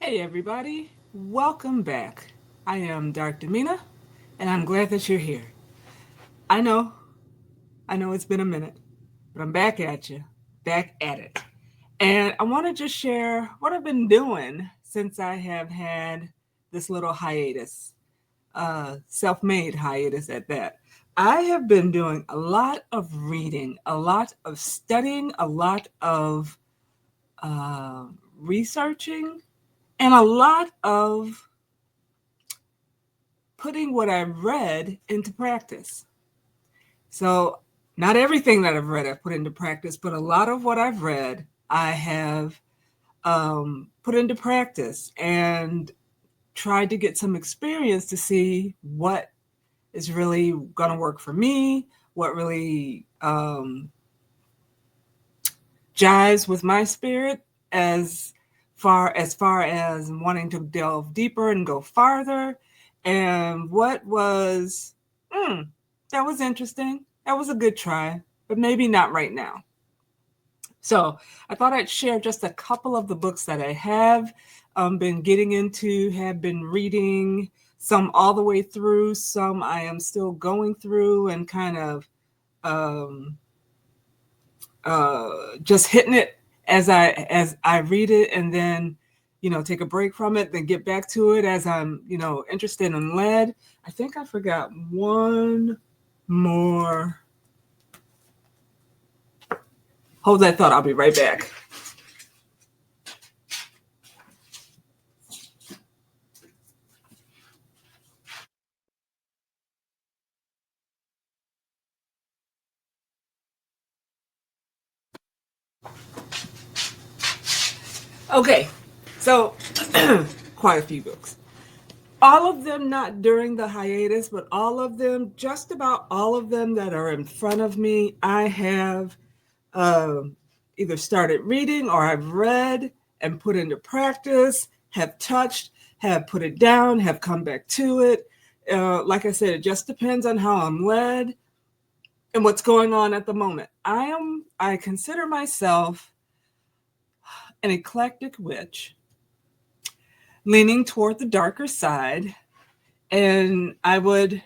Hey everybody, welcome back. I am Domina, and I'm glad that you're here. I know, I know it's been a minute, but I'm back at you, back at it. And I want to just share what I've been doing since I have had this little hiatus, self-made hiatus at that. I have been doing a lot of reading, a lot of studying, a lot of uh, researching, and a lot of putting what I've read into practice. So, not everything that I've read I've put into practice, but a lot of what I've read I have put into practice and tried to get some experience to see what is really going to work for me, what really jives with my spirit as far as wanting to delve deeper and go farther, and what was that was interesting. That was a good try, but maybe not right now. So I thought I'd share just a couple of the books that I have been getting into, have been reading, some all the way through, some I am still going through and kind of um, just hitting it as I read it, and then take a break from it, then get back to it as I'm interested and led. I think I forgot one more. Hold that thought. I'll be right back. Okay, so quite a few books. All of them not during the hiatus, but all of them, just about all of them that are in front of me, I have um, either started reading or I've read and put into practice, have touched, have put it down, have come back to it. Like I said, it just depends on how I'm led and what's going on at the moment. I consider myself an eclectic witch, leaning toward the darker side. And I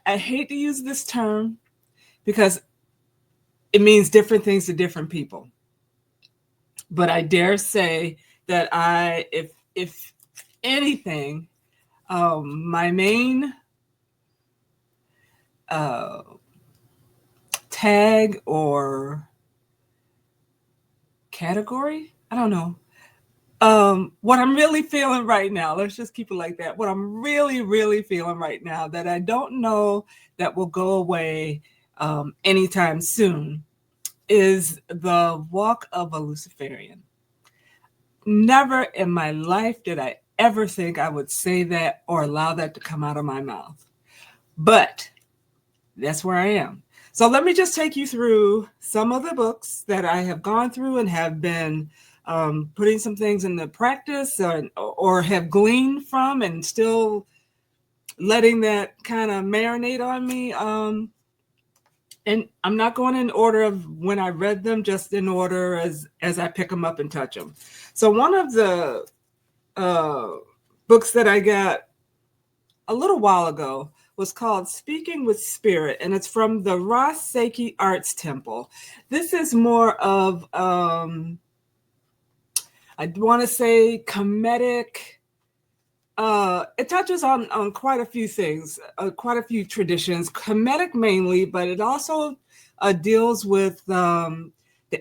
hate to use this term because it means different things to different people. But I dare say that if anything, my main uh, tag or category, I don't know, what I'm really feeling right now, let's just keep it like that. What I'm really, really feeling right now that I don't know that will go away anytime soon is the walk of a Luciferian. Never in my life did I ever think I would say that or allow that to come out of my mouth. But that's where I am. So let me just take you through some of the books that I have gone through and have been putting some things into practice or have gleaned from and still letting that kind of marinate on me. And I'm not going in order of when I read them, just in order as I pick them up and touch them. So one of the uh, books that I got a little while ago was called Speaking with Spirit, and it's from the Ross Seiki Arts Temple. This is more of, I want to say, comedic. It touches on quite a few things, quite a few traditions, comedic mainly, but it also deals with the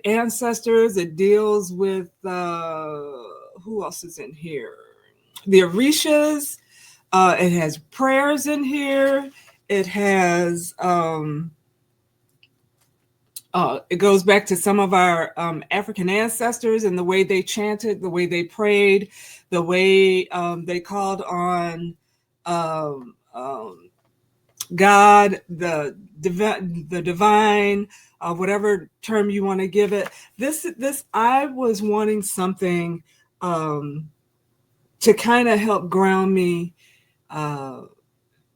ancestors. It deals with who else is in here? The Orishas. It has prayers in here. It has it goes back to some of our African ancestors and the way they chanted, the way they prayed, the way they called on um, um, God, the divine, whatever term you want to give it. This I was wanting something to kind of help ground me uh,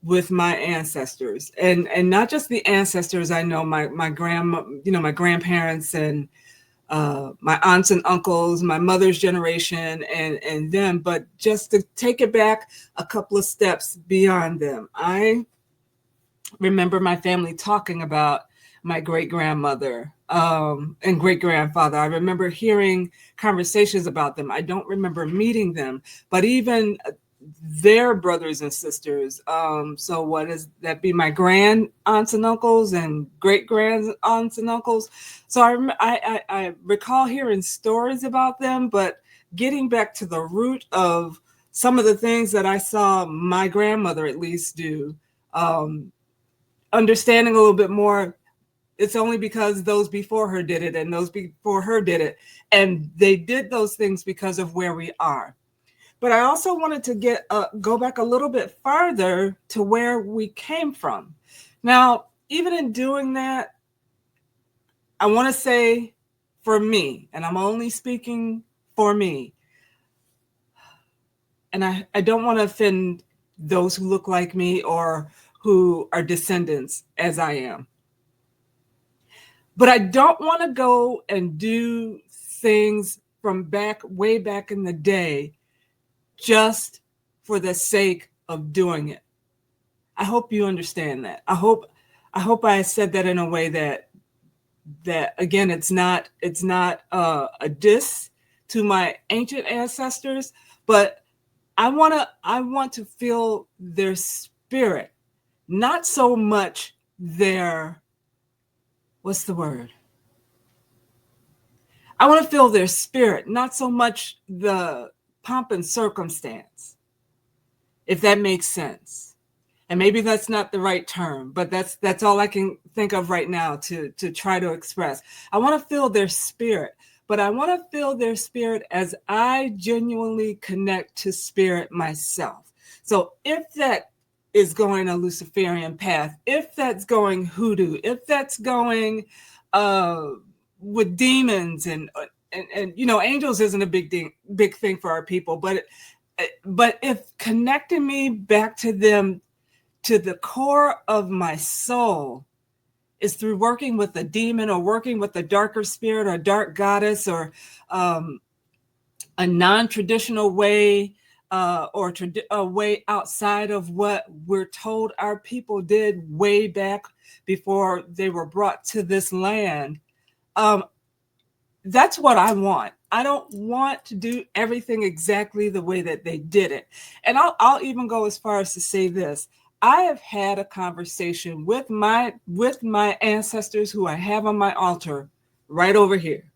with my ancestors, and not just the ancestors. I know my grandma, my grandparents, and my aunts and uncles, my mother's generation, and them, but just to take it back a couple of steps beyond them. I remember my family talking about my great grandmother and great grandfather. I remember hearing conversations about them. I don't remember meeting them, but even their brothers and sisters. So what is that? Be my grand aunts and uncles and great grand aunts and uncles. So I recall hearing stories about them, but getting back to the root of some of the things that I saw my grandmother at least do. Understanding a little bit more, it's only because those before her did it and those before her did it, and they did those things because of where we are. But I also wanted to go back a little bit farther to where we came from. Now, even in doing that, I want to say, for me, and I'm only speaking for me, and I don't want to offend those who look like me or who are descendants as I am. But I don't want to go and do things from way back in the day just for the sake of doing it. I hope you understand that. I said that in a way that again, it's not a diss to my ancient ancestors, but I want to feel their spirit, not so much their, what's the word? I want to feel their spirit, not so much the pomp and circumstance, if that makes sense. And maybe that's not the right term, but that's all I can think of right now to try to express. I want to feel their spirit, but I want to feel their spirit as I genuinely connect to spirit myself. So if that is going a Luciferian path, if that's going hoodoo, if that's going with demons and you know, angels isn't a big thing for our people, but if connecting me back to them, to the core of my soul, is through working with a demon or working with a darker spirit or dark goddess or a non-traditional way or a way outside of what we're told our people did way back before they were brought to this land. That's what I want. I don't want to do everything exactly the way that they did it. And I'll even go as far as to say this. I have had a conversation with my ancestors who I have on my altar right over here.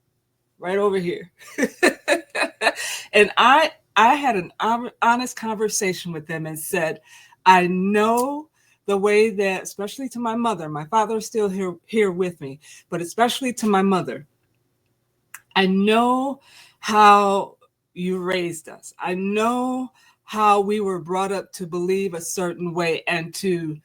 And I had an honest conversation with them and said, I know the way that, especially to my mother, my father is still here with me, but especially to my mother, I know how you raised us. I know how we were brought up to believe a certain way and to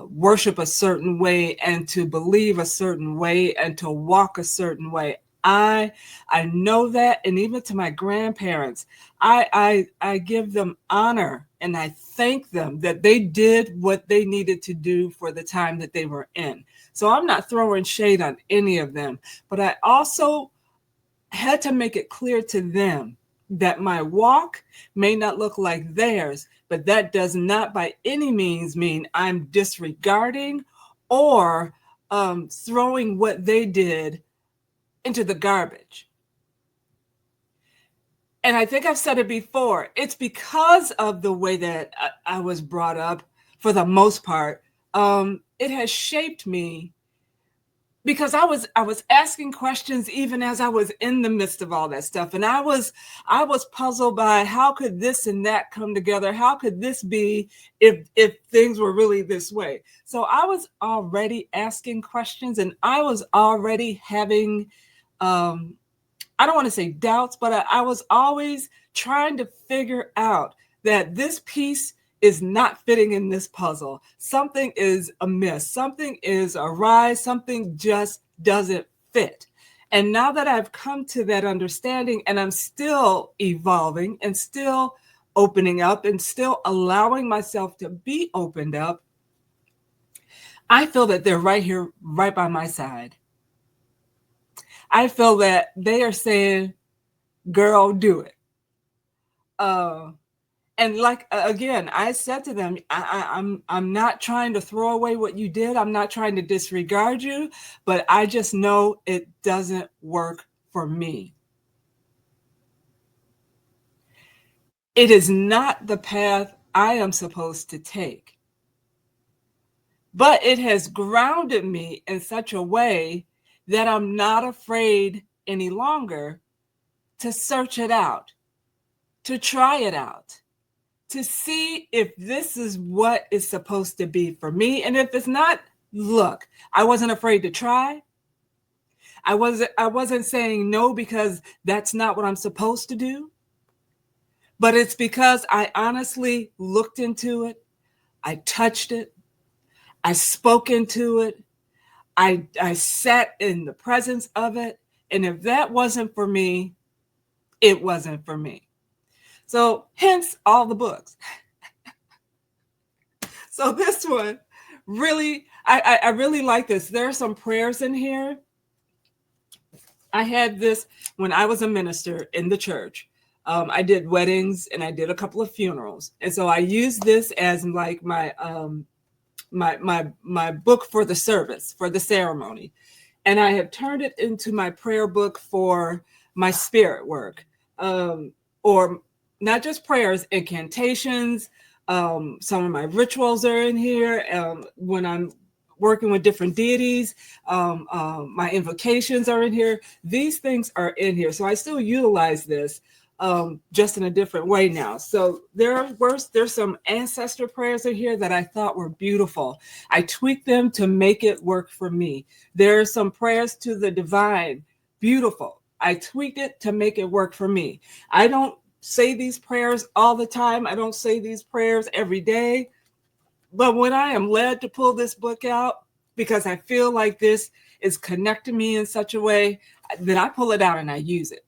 worship a certain way and to believe a certain way and to walk a certain way. I know that, and even to my grandparents, I give them honor and I thank them that they did what they needed to do for the time that they were in. So I'm not throwing shade on any of them, but I also had to make it clear to them that my walk may not look like theirs, but that does not by any means mean I'm disregarding or throwing what they did into the garbage. And I think I've said it before, it's because of the way that I was brought up, for the most part. It has shaped me, because I was asking questions even as I was in the midst of all that stuff. And I was puzzled by how could this and that come together? How could this be if things were really this way? So I was already asking questions, and I was already having, I don't want to say doubts, but I was always trying to figure out that this piece is not fitting in this puzzle. Something is amiss. Something is awry. Something just doesn't fit. And now that I've come to that understanding, and I'm still evolving and still opening up and still allowing myself to be opened up, I feel that they're right here, right by my side. I feel that they are saying, girl, do it. And like again, I said to them, I'm not trying to throw away what you did. I'm not trying to disregard you, but I just know it doesn't work for me. It is not the path I am supposed to take, but it has grounded me in such a way that I'm not afraid any longer to search it out, to try it out, to see if this is what is supposed to be for me. And if it's not, look, I wasn't afraid to try. I wasn't saying no because that's not what I'm supposed to do. But it's because I honestly looked into it, I touched it, I spoke into it, I sat in the presence of it. And if that wasn't for me, it wasn't for me. So hence all the books. So this one really, I really like this. There are some prayers in here. I had this when I was a minister in the church. I did weddings and I did a couple of funerals. And so I used this as like my my book for the service, for the ceremony. And I have turned it into my prayer book for my spirit work, or not just prayers, incantations. Some of my rituals are in here. When I'm working with different deities, my invocations are in here. These things are in here. So I still utilize this, just in a different way now. So there's some ancestor prayers in here that I thought were beautiful. I tweaked them to make it work for me. There are some prayers to the divine, beautiful. I tweaked it to make it work for me. I don't say these prayers all the time. I don't say these prayers every day. But when I am led to pull this book out, because I feel like this is connecting me in such a way, then I pull it out and I use it.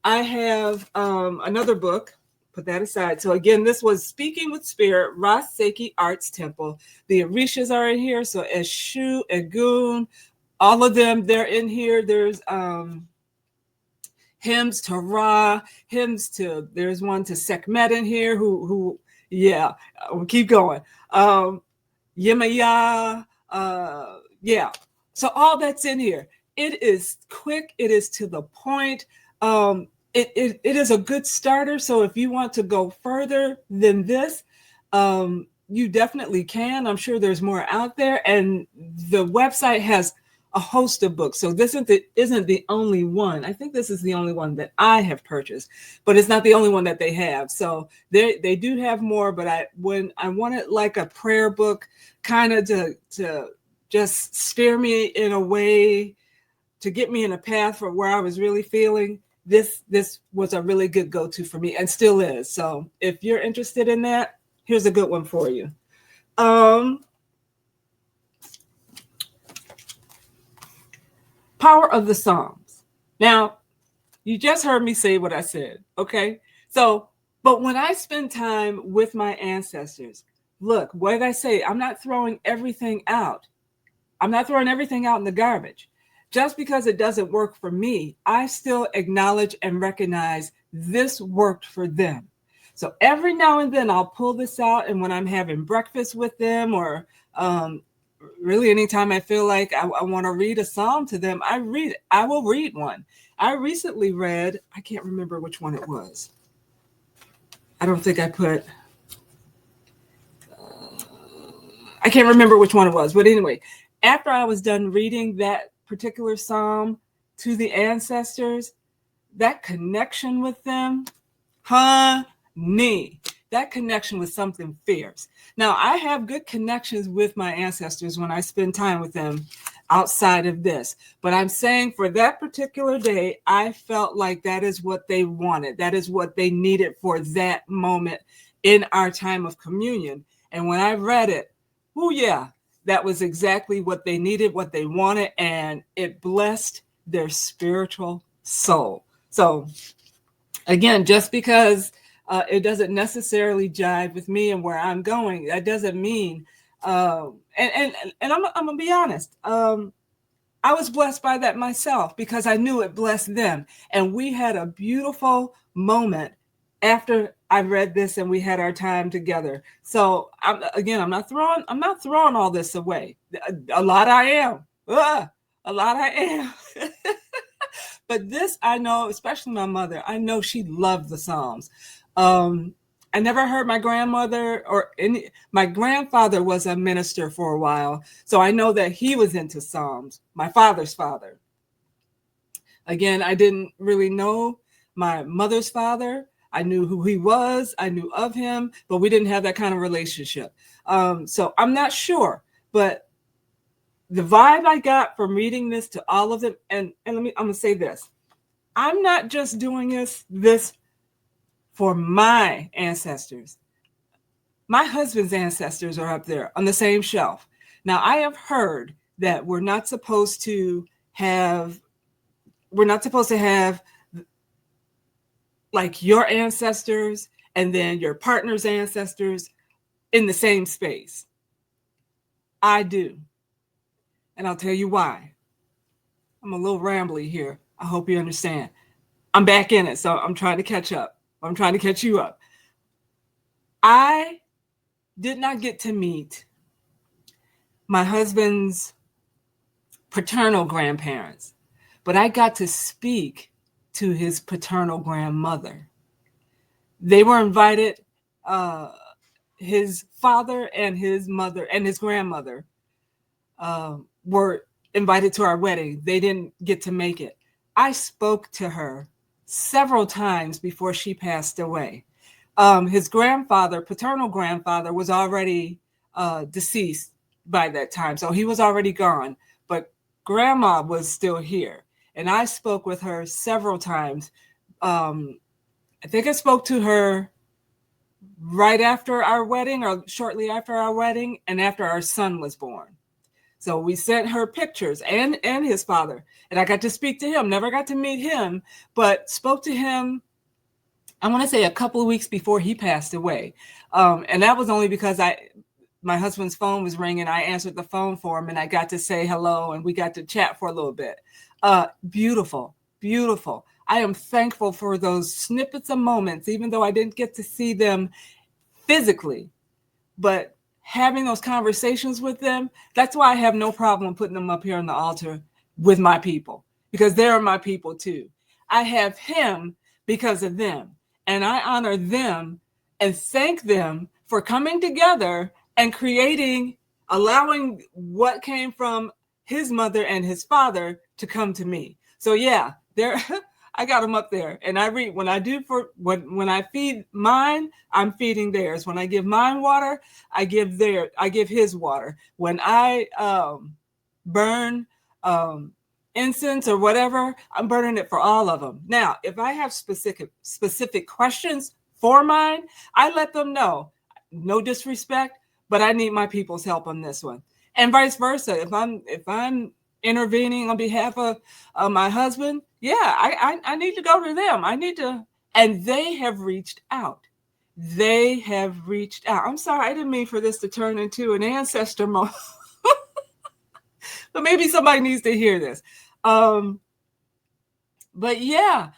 I have another book, put that aside. So again, this was Speaking with Spirit, Ras Seiki Arts Temple. The Orishas are in here. So Eshu, Egun, all of them, they're in here. There's hymns to Ra, hymns to, there's one to Sekhmet in here who yeah, we'll keep going. Yemaya, yeah. So all that's in here. It is quick. It is to the point. It is a good starter. So if you want to go further than this, you definitely can. I'm sure there's more out there. And the website has a host of books. So this isn't the only one. I think this is the only one that I have purchased, but it's not the only one that they have. So they do have more, but when I wanted like a prayer book kind of to just steer me in a way to get me in a path for where I was really feeling, this was a really good go-to for me and still is. So if you're interested in that, here's a good one for you. Power of the Psalms. Now, you just heard me say what I said, okay? So, but when I spend time with my ancestors, look, what did I say? I'm not throwing everything out. I'm not throwing everything out in the garbage. Just because it doesn't work for me, I still acknowledge and recognize this worked for them. So every now and then I'll pull this out, and when I'm having breakfast with them, or really anytime I feel like I want to read a psalm to them, I will read one. I recently read, I can't remember which one it was. I don't think I put, I can't remember which one it was. But anyway, after I was done reading that particular psalm to the ancestors, that connection with them, honey, that connection was something fierce. Now, I have good connections with my ancestors when I spend time with them outside of this. But I'm saying for that particular day, I felt like that is what they wanted. That is what they needed for that moment in our time of communion. And when I read it, oh yeah, that was exactly what they needed, what they wanted, and it blessed their spiritual soul. So again, just because it doesn't necessarily jive with me and where I'm going, that doesn't mean, and I'm gonna be honest, I was blessed by that myself because I knew it blessed them. And we had a beautiful moment after I read this and we had our time together. So I'm not throwing all this away. A lot I am. A lot I am. But this I know, especially my mother, I know she loved the Psalms. I never heard my grandmother my grandfather was a minister for a while. So I know that he was into Psalms, my father's father. Again, I didn't really know my mother's father. I knew who he was. I knew of him, but we didn't have that kind of relationship. So I'm not sure, but the vibe I got from reading this to all of them, and I'm going to say this. I'm not just doing this for my ancestors. My husband's ancestors are up there on the same shelf. Now, I have heard that we're not supposed to have like your ancestors and then your partner's ancestors in the same space. I do. And I'll tell you why. I'm a little rambly here. I hope you understand. I'm back in it, so I'm trying to catch up. I'm trying to catch you up. I did not get to meet my husband's paternal grandparents, but I got to speak to his paternal grandmother. They were invited, his father and his mother and his grandmother were invited to our wedding. They didn't get to make it. I spoke to her several times before she passed away. His grandfather, paternal grandfather, was already deceased by that time. So he was already gone, but grandma was still here. And I spoke with her several times. I think I spoke to her right after our wedding or shortly after our wedding and after our son was born. So we sent her pictures and his father. And I got to speak to him, never got to meet him, but spoke to him, I want to say a couple of weeks before he passed away. And that was only because my husband's phone was ringing. I answered the phone for him and I got to say hello and we got to chat for a little bit. Beautiful, beautiful. I am thankful for those snippets of moments, even though I didn't get to see them physically, but having those conversations with them, that's why I have no problem putting them up here on the altar with my people, because they're my people too. I have him because of them, and I honor them and thank them for coming together and allowing what came from his mother and his father to come to me. So yeah, I got them up there, and I read when I feed mine, I'm feeding theirs. When I give mine water, I give his water. When I burn incense or whatever, I'm burning it for all of them. Now, if I have specific questions for mine, I let them know. No disrespect, but I need my people's help on this one, and vice versa. If I'm intervening on behalf of my husband, I need to go to them. And they have reached out. I'm sorry, I didn't mean for this to turn into an ancestor moment, but maybe somebody needs to hear this. But yeah,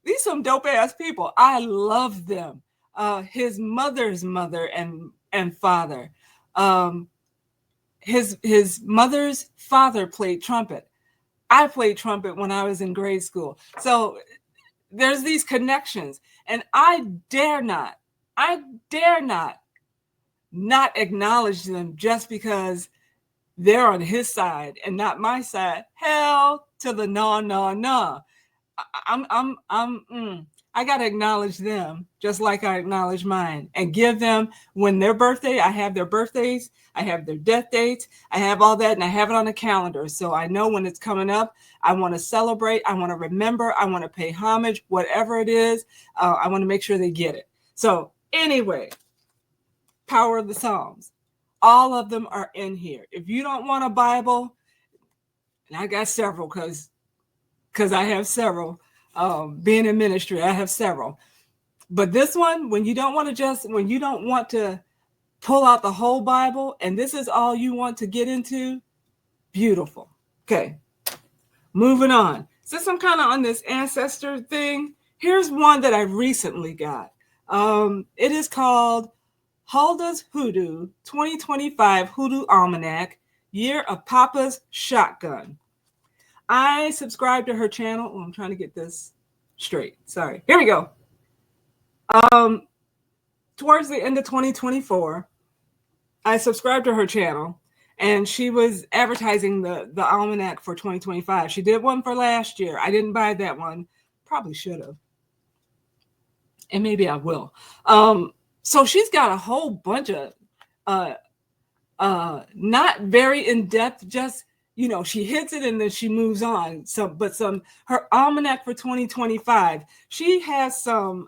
these some dope ass people. I love them. His mother's mother and father. His mother's father played trumpet. I played trumpet when I was in grade school. So there's these connections, and I dare not acknowledge them just because they're on his side and not my side. Hell to the no. I got to acknowledge them just like I acknowledge mine, and give them, when their birthday, I have their birthdays, I have their death dates, I have all that, and I have it on the calendar. So I know when it's coming up, I want to celebrate, I want to remember, I want to pay homage, whatever it is, I want to make sure they get it. So anyway, Power of the Psalms. All of them are in here. If you don't want a Bible, and I got several because I have several, being in ministry, I have several. But this one, when you don't want to pull out the whole Bible, and this is all you want to get into, Beautiful. Okay, moving on. Since I'm kind of on this ancestor thing, here's one that I recently got. It is called Hulda's Hoodoo 2025 Hoodoo Almanac, Year of Papa's Shotgun. I subscribe to her channel. Oh, I'm trying to get this straight. Sorry. Here we go. Um, Towards the end of 2024, I subscribed to her channel, and she was advertising the almanac for 2025. She did one for last year. I didn't buy that one. Probably should have. And maybe I will. So she's got a whole bunch of not very in-depth, just she hits it and then she moves on. But her almanac for 2025, she has some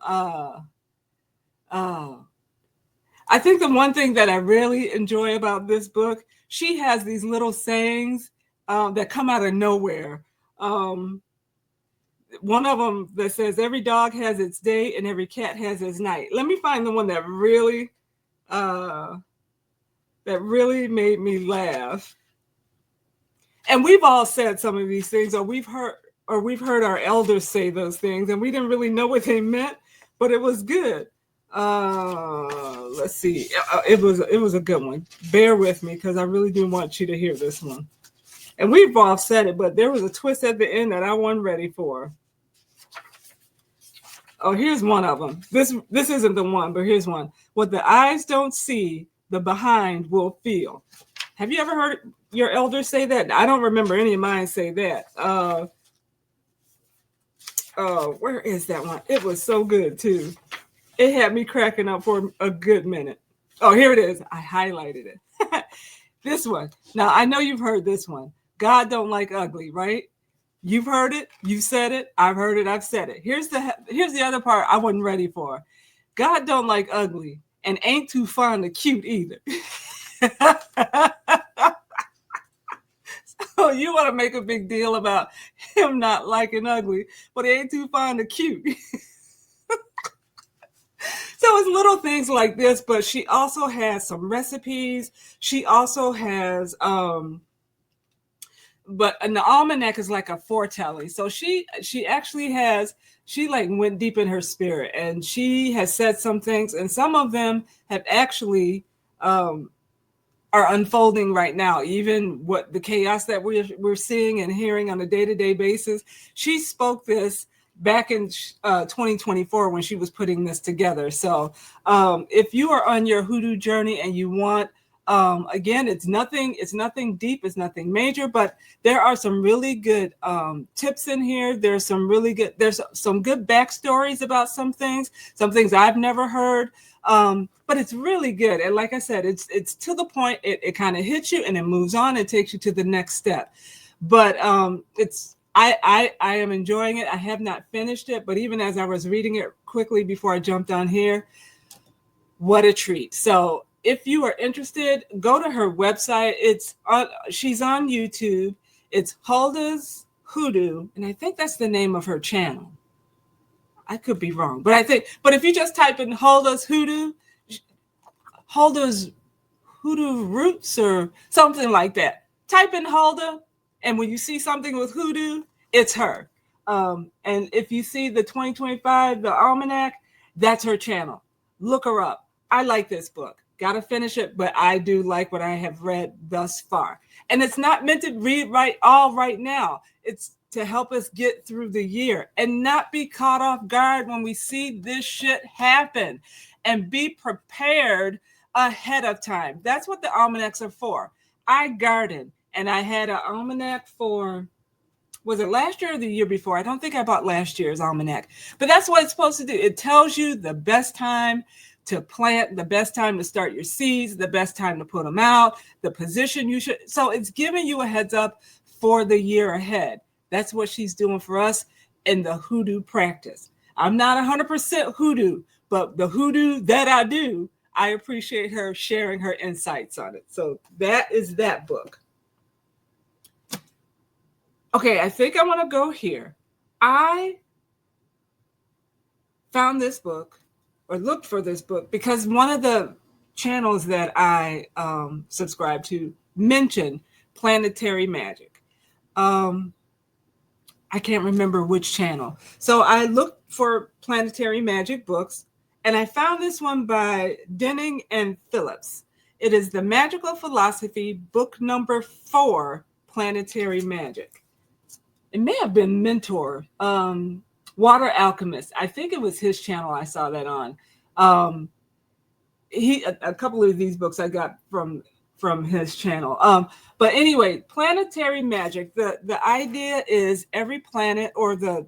I think the one thing that I really enjoy about this book, she has these little sayings that come out of nowhere. One of them that says, every dog has its day and every cat has its night. Let me find the one that really made me laugh. And we've all said some of these things, or we've heard our elders say those things, and we didn't really know what they meant, but it was good. Let's see. It was a good one. Bear with me, because I really do want you to hear this one. And we've all said it, but there was a twist at the end that I wasn't ready for. Oh, here's one of them. This isn't the one, but here's one. What the eyes don't see, the behind will feel. Have you ever heard your elders say that? I don't remember any of mine say that. Where is that one? It was so good too. It had me cracking up for a good minute. Oh, here it is. I highlighted it. This one. Now, I know you've heard this one. God don't like ugly, right? You've heard it. You've said it. I've heard it. I've said it. Here's the other part I wasn't ready for. God don't like ugly and ain't too fond of cute either. So you want to make a big deal about him not liking ugly, but he ain't too fond of cute. So it's little things like this, but she also has some recipes. She also has, and the almanac is like a foretelling. So she actually like went deep in her spirit, and she has said some things, and some of them have actually are unfolding right now. Even what the chaos that we're seeing and hearing on a day-to-day basis. She spoke this back in 2024 when she was putting this together. So if you are on your hoodoo journey and you want, again, it's nothing deep, it's nothing major, but there are some really good tips in here. There's some good backstories about some things I've never heard. But it's really good. And like I said, it's to the point. It kind of hits you and it moves on and takes you to the next step. But I am enjoying it. I have not finished it, but even as I was reading it quickly before I jumped on here, what a treat. So if you are interested, go to her website. She's on YouTube. It's Hulda's Hoodoo, and I think that's the name of her channel. I could be wrong, but if you just type in Hulda's Hoodoo Roots or something like that, type in Hulda, and when you see something with hoodoo, it's her. And if you see the 2025, the almanac, that's her channel. Look her up. I like this book. Got to finish it, but I do like what I have read thus far. And it's not meant to read all right now. It's to help us get through the year and not be caught off guard when we see this shit happen, and be prepared ahead of time. That's what the almanacs are for. I garden, and I had an almanac for, was it last year or the year before? I don't think I bought last year's almanac, but that's what it's supposed to do. It tells you the best time to plant, the best time to start your seeds, the best time to put them out, the position you should. So it's giving you a heads up for the year ahead. That's what she's doing for us in the hoodoo practice. I'm not 100% hoodoo, but the hoodoo that I do, I appreciate her sharing her insights on it. So that is that book. Okay, I think I want to go here. I found this book, or looked for this book, because one of the channels that I subscribe to mentioned Planetary Magic. I can't remember which channel. So I looked for Planetary Magic books, and I found this one by Denning and Phillips. It is The Magical Philosophy, book number 4, Planetary Magic. It may have been Mentor, Water Alchemist. I think it was his channel I saw that on. A couple of these books I got from his channel. But anyway, planetary magic. The idea is every planet, or the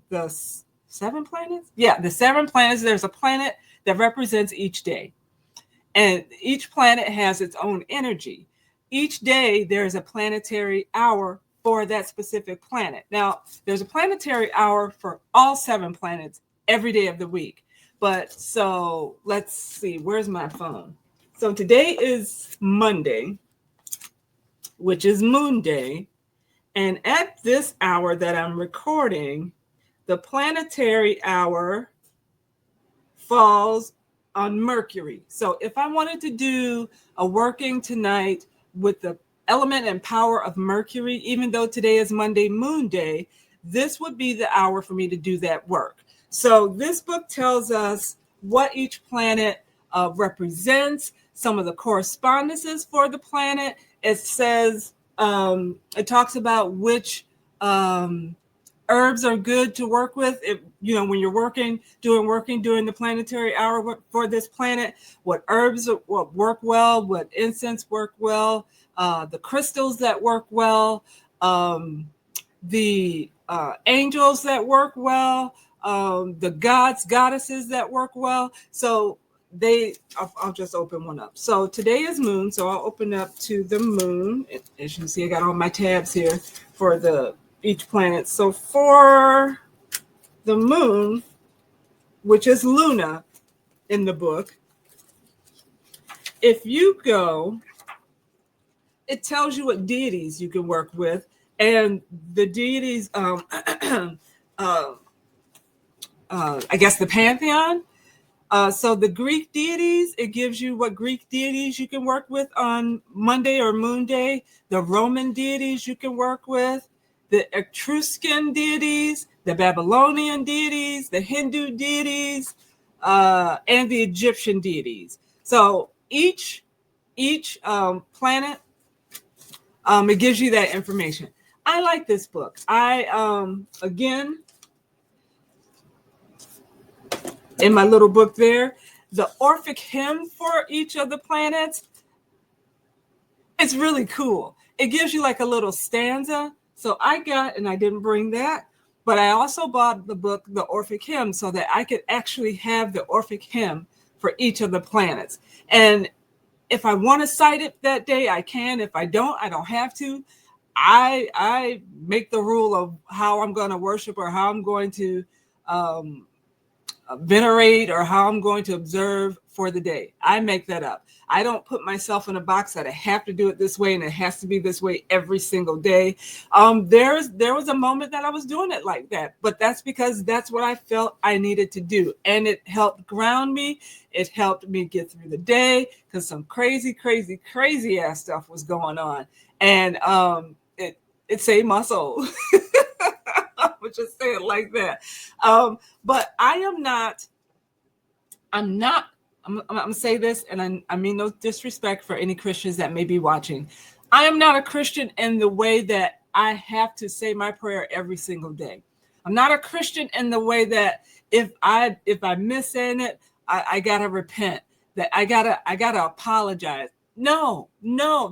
7 planets. Yeah, the 7 planets. There's a planet that represents each day, and each planet has its own energy. Each day there's a planetary hour for that specific planet. Now, there's a planetary hour for all 7 planets every day of the week. But so let's see, where's my phone? So today is Monday, which is Moon Day. And at this hour that I'm recording, the planetary hour falls on Mercury. So if I wanted to do a working tonight with the element and power of Mercury, even though today is Monday, Moon Day, this would be the hour for me to do that work. So this book tells us what each planet represents, some of the correspondences for the planet. It says, it talks about which herbs are good to work with. If, when you're working during the planetary hour for this planet, what herbs work well, what incense work well, the crystals that work well, the angels that work well, the gods, goddesses that work well. So I'll just open one up. So today is Moon, so I'll open up to the Moon. As you can see, I got all my tabs here for each planet. So for the Moon, which is Luna in the book, if you go, it tells you what deities you can work with, and the deities, I guess the pantheon. So the Greek deities, it gives you what Greek deities you can work with on Monday or Moon Day. The Roman deities you can work with, the Etruscan deities, the Babylonian deities, the Hindu deities, and the Egyptian deities. So each planet, it gives you that information. I like this book. Again, in my little book there, the Orphic hymn for each of the planets, it's really cool. It gives you like a little stanza. So I didn't bring that, but I also bought the book, the Orphic hymn, so that I could actually have the Orphic hymn for each of the planets. And if I want to cite it that day, I can. If I don't have to. I make the rule of how I'm going to worship, or how I'm going to venerate, or how I'm going to observe for the day. I make that up. I don't put myself in a box that I have to do it this way and it has to be this way every single day. There was a moment that I was doing it like that, but that's because that's what I felt I needed to do. And it helped ground me. It helped me get through the day, because some crazy ass stuff was going on. And it saved my soul. I would just say it like that. But I'm going to say this, and I mean no disrespect for any Christians that may be watching. I am not a Christian in the way that I have to say my prayer every single day. I'm not a Christian in the way that if I miss saying it, I gotta repent, that I gotta apologize. No,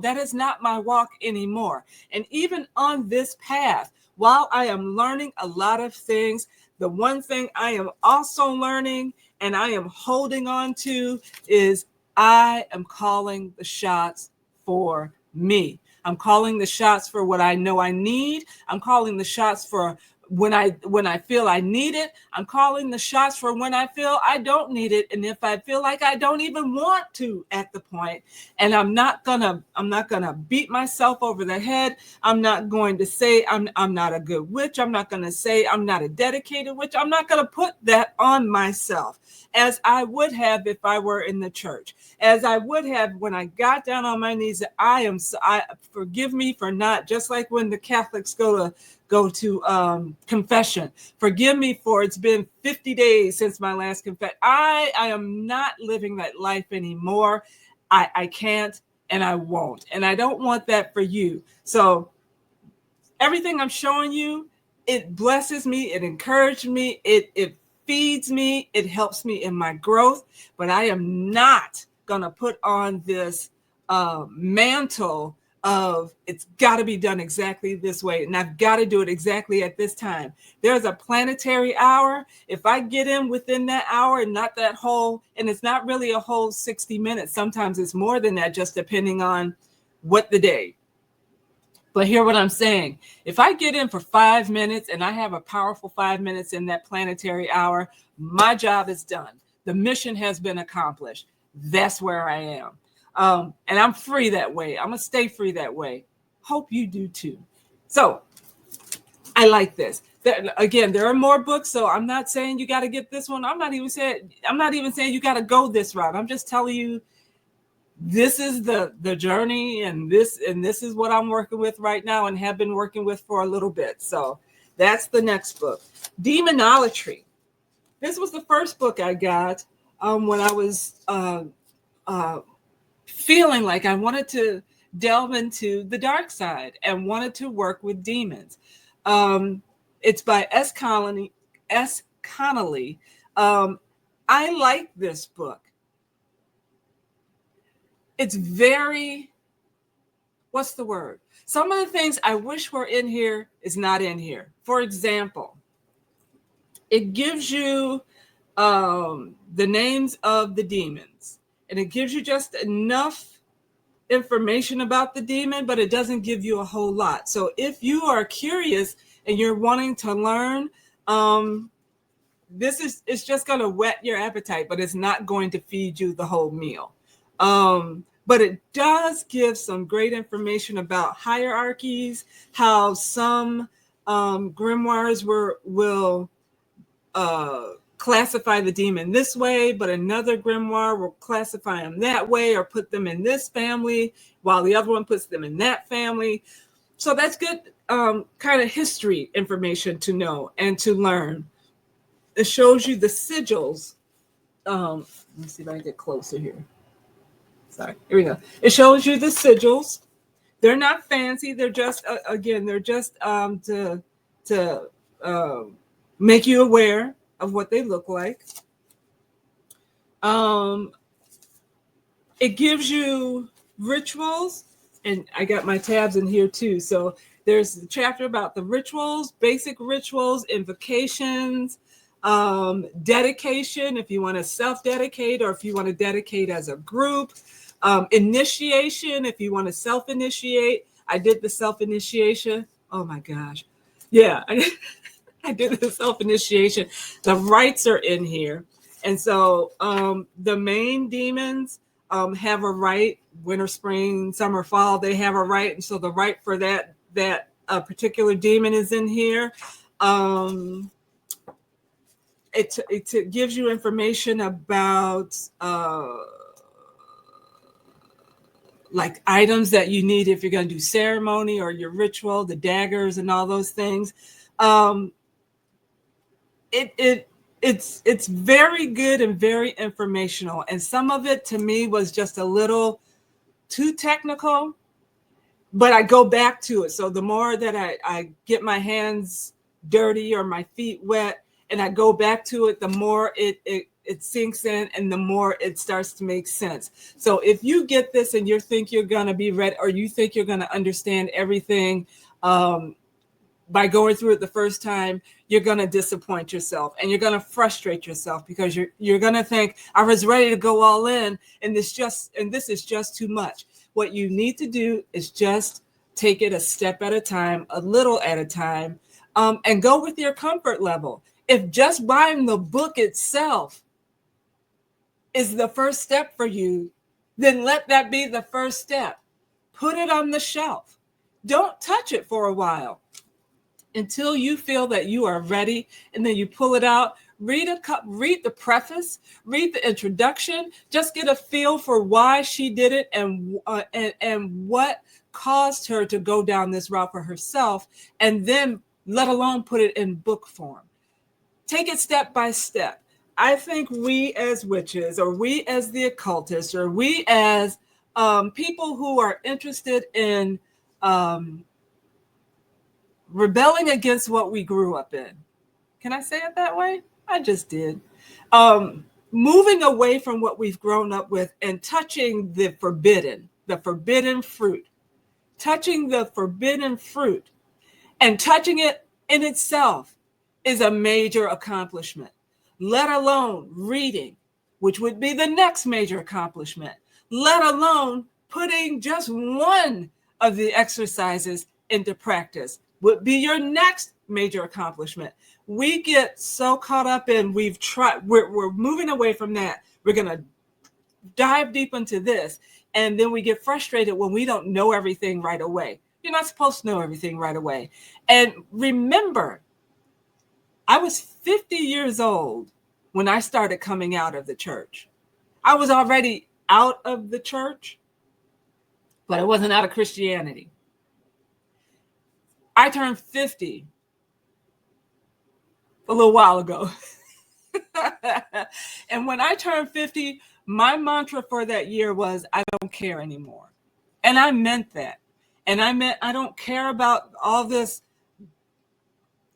that is not my walk anymore. And even on this path, while I am learning a lot of things, the one thing I am also learning and I am holding on to is I am calling the shots for me. I'm calling the shots for what I know I need. I'm calling the shots for when I feel I need it, I'm calling the shots for when I feel I don't need it. And if I feel like I don't even want to at the point, and I'm not gonna beat myself over the head. I'm not going to say I'm not a good witch. I'm not gonna say I'm not a dedicated witch. I'm not gonna put that on myself as I would have if I were in the church, as I would have when I got down on my knees. I forgive me for not, just like when the Catholics go to confession. Forgive me for it's been 50 days since my last confession. I am not living that life anymore. I can't and I won't. And I don't want that for you. So everything I'm showing you, it blesses me, it encourages me, it feeds me, it helps me in my growth. But I am not gonna put on this mantle of it's got to be done exactly this way, and I've got to do it exactly at this time. There's a planetary hour. If I get in within that hour and not that whole, and it's not really a whole 60 minutes, sometimes it's more than that, just depending on what the day. But hear what I'm saying. If I get in for 5 minutes and I have a powerful 5 minutes in that planetary hour, my job is done. The mission has been accomplished. That's where I am. And I'm free that way. I'm going to stay free that way. Hope you do too. So I like this. Again, there are more books, so I'm not saying you got to get this one. I'm not even saying you got to go this route. I'm just telling you this is the journey, and this is what I'm working with right now and have been working with for a little bit. So that's the next book, Demonolatry. This was the first book I got when I was feeling like I wanted to delve into the dark side and wanted to work with demons. It's by S. Connolly. I like this book. It's very, what's the word? Some of the things I wish were in here is not in here. For example, it gives you the names of the demons, and it gives you just enough information about the demon, but it doesn't give you a whole lot. So if you are curious and you're wanting to learn, it's just going to whet your appetite, but it's not going to feed you the whole meal. But it does give some great information about hierarchies, how some grimoires will classify the demon this way, but another grimoire will classify them that way or put them in this family, while the other one puts them in that family. So that's good kind of history information to know and to learn. It shows you the sigils. Let me see if I can get closer here. Sorry, here we go. It shows you the sigils. They're not fancy. They're just, they're just to make you aware of what they look like. It gives you rituals, and I got my tabs in here too. So there's a chapter about the rituals, basic rituals, invocations, dedication, if you want to self-dedicate or if you want to dedicate as a group. Initiation, if you want to self-initiate. I did the self-initiation. Oh my gosh. Yeah, I did the self-initiation. The rites are in here. And so the main demons have a rite, winter, spring, summer, fall, they have a rite. And so the rite for that particular demon is in here. It gives you information about like items that you need if you're going to do ceremony or your ritual, the daggers and all those things. It's very good and very informational. And some of it to me was just a little too technical, but I go back to it. So the more that I get my hands dirty or my feet wet and I go back to it, the more it sinks in and the more it starts to make sense. So if you get this and you think you're going to be ready, or you think you're going to understand everything by going through it the first time, you're going to disappoint yourself and you're going to frustrate yourself because you're going to think, I was ready to go all in and this is just too much. What you need to do is just take it a step at a time, a little at a time. and go with your comfort level. If just buying the book itself is the first step for you, then let that be the first step. Put it on the shelf. Don't touch it for a while until you feel that you are ready, and then you pull it out. Read the preface, read the introduction, just get a feel for why she did it and what caused her to go down this route for herself, and then let alone put it in book form. Take it step by step. I think we as witches, or we as the occultists, or we as people who are interested in rebelling against what we grew up in. Can I say it that way? I just did. Moving away from what we've grown up with and touching the forbidden fruit. Touching the forbidden fruit and touching it in itself is a major accomplishment, let alone reading, which would be the next major accomplishment, let alone putting just one of the exercises into practice would be your next major accomplishment. We get so caught up in we're moving away from that. We're going to dive deep into this. And then we get frustrated when we don't know everything right away. You're not supposed to know everything right away. And remember, I was 50 years old when I started coming out of the church. I was already out of the church, but I wasn't out of Christianity. I turned 50 a little while ago. And when I turned 50, my mantra for that year was, I don't care anymore. And I meant that. And I meant I don't care about all this